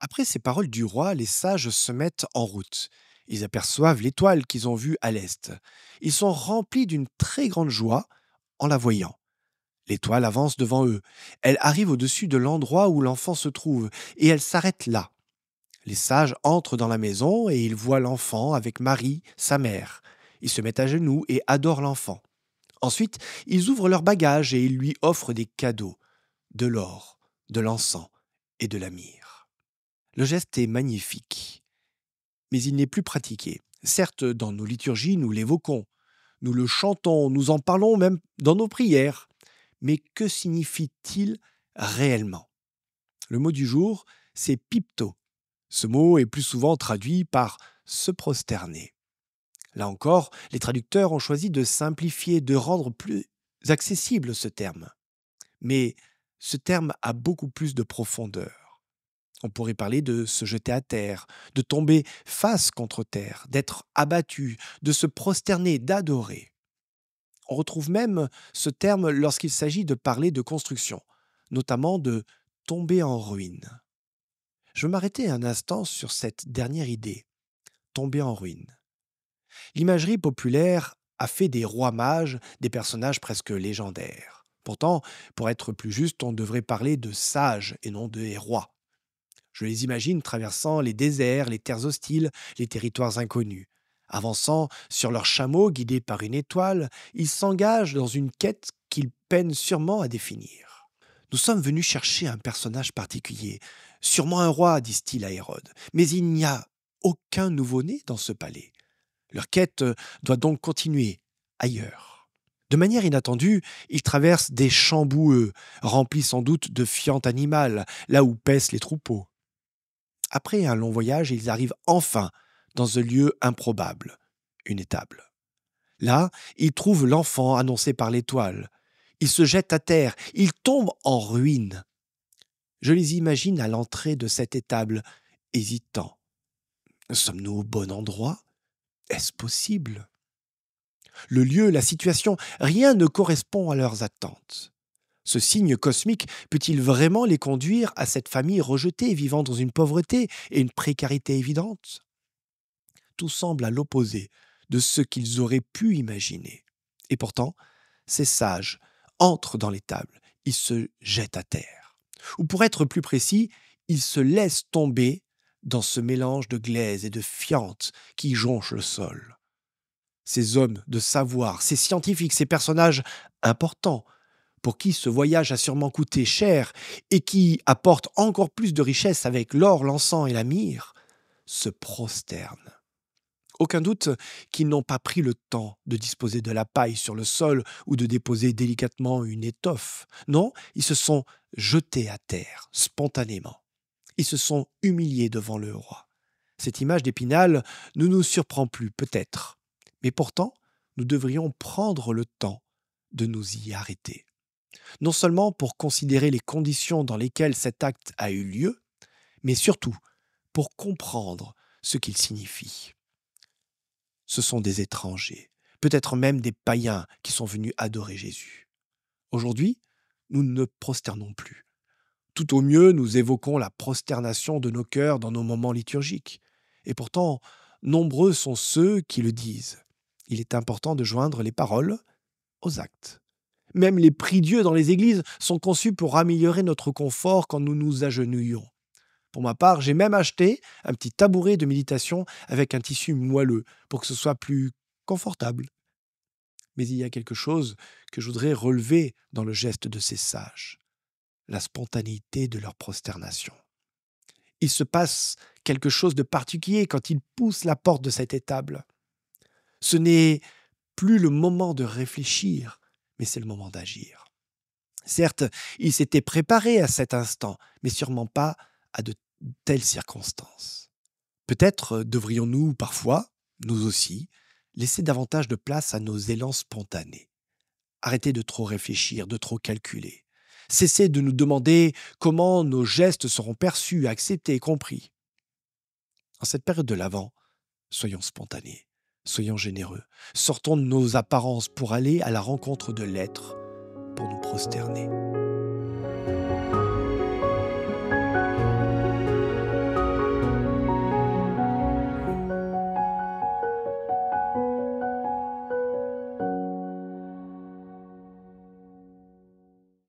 Après ces paroles du roi, les sages se mettent en route. Ils aperçoivent l'étoile qu'ils ont vue à l'est. Ils sont remplis d'une très grande joie en la voyant. L'étoile avance devant eux. Elle arrive au-dessus de l'endroit où l'enfant se trouve et elle s'arrête là. Les sages entrent dans la maison et ils voient l'enfant avec Marie, sa mère. Ils se mettent à genoux et adorent l'enfant. Ensuite, ils ouvrent leurs bagages et ils lui offrent des cadeaux, de l'or, de l'encens et de la myrrhe. Le geste est magnifique, mais il n'est plus pratiqué. Certes, dans nos liturgies, nous l'évoquons, nous le chantons, nous en parlons même dans nos prières. Mais que signifie-t-il réellement? Le mot du jour, c'est pipto. Ce mot est plus souvent traduit par se prosterner. Là encore, les traducteurs ont choisi de simplifier, de rendre plus accessible ce terme. Mais ce terme a beaucoup plus de profondeur. On pourrait parler de se jeter à terre, de tomber face contre terre, d'être abattu, de se prosterner, d'adorer. On retrouve même ce terme lorsqu'il s'agit de parler de construction, notamment de tomber en ruine. Je veux m'arrêter un instant sur cette dernière idée, tomber en ruine. L'imagerie populaire a fait des rois mages des personnages presque légendaires. Pourtant, pour être plus juste, on devrait parler de sages et non de rois. Je les imagine traversant les déserts, les terres hostiles, les territoires inconnus. Avançant sur leurs chameaux guidés par une étoile, ils s'engagent dans une quête qu'ils peinent sûrement à définir. Nous sommes venus chercher un personnage particulier, sûrement un roi, disent-ils à Hérode, mais il n'y a aucun nouveau-né dans ce palais. Leur quête doit donc continuer ailleurs. De manière inattendue, ils traversent des champs boueux, remplis sans doute de fientes animales, là où paissent les troupeaux. Après un long voyage, ils arrivent enfin dans un lieu improbable, une étable. Là, ils trouvent l'enfant annoncé par l'étoile. Ils se jettent à terre, ils tombent en ruine. Je les imagine à l'entrée de cette étable, hésitants. Sommes-nous au bon endroit? Est-ce possible? Le lieu, la situation, rien ne correspond à leurs attentes. Ce signe cosmique peut-il vraiment les conduire à cette famille rejetée, vivant dans une pauvreté et une précarité évidente? Tout semble à l'opposé de ce qu'ils auraient pu imaginer. Et pourtant, ces sages entrent dans l'étable, ils se jettent à terre. Ou pour être plus précis, ils se laissent tomber dans ce mélange de glaise et de fientes qui jonche le sol. Ces hommes de savoir, ces scientifiques, ces personnages importants, pour qui ce voyage a sûrement coûté cher et qui apportent encore plus de richesse avec l'or, l'encens et la myrrhe, se prosternent. Aucun doute qu'ils n'ont pas pris le temps de disposer de la paille sur le sol ou de déposer délicatement une étoffe. Non, ils se sont jetés à terre, spontanément. Ils se sont humiliés devant le roi. Cette image d'Épinal ne nous surprend plus, peut-être. Mais pourtant, nous devrions prendre le temps de nous y arrêter. Non seulement pour considérer les conditions dans lesquelles cet acte a eu lieu, mais surtout pour comprendre ce qu'il signifie. Ce sont des étrangers, peut-être même des païens qui sont venus adorer Jésus. Aujourd'hui, nous ne prosternons plus. Tout au mieux, nous évoquons la prosternation de nos cœurs dans nos moments liturgiques. Et pourtant, nombreux sont ceux qui le disent. Il est important de joindre les paroles aux actes. Même les prie-dieux dans les églises sont conçus pour améliorer notre confort quand nous nous agenouillons. Pour ma part, j'ai même acheté un petit tabouret de méditation avec un tissu moelleux pour que ce soit plus confortable. Mais il y a quelque chose que je voudrais relever dans le geste de ces sages, la spontanéité de leur prosternation. Il se passe quelque chose de particulier quand ils poussent la porte de cette étable. Ce n'est plus le moment de réfléchir, mais c'est le moment d'agir. Certes, ils s'étaient préparés à cet instant, mais sûrement pas à de telles circonstances. Peut-être devrions-nous parfois, nous aussi, laisser davantage de place à nos élans spontanés. Arrêter de trop réfléchir, de trop calculer. Cesser de nous demander comment nos gestes seront perçus, acceptés, compris. En cette période de l'Avent, soyons spontanés, soyons généreux. Sortons de nos apparences pour aller à la rencontre de l'être, pour nous prosterner.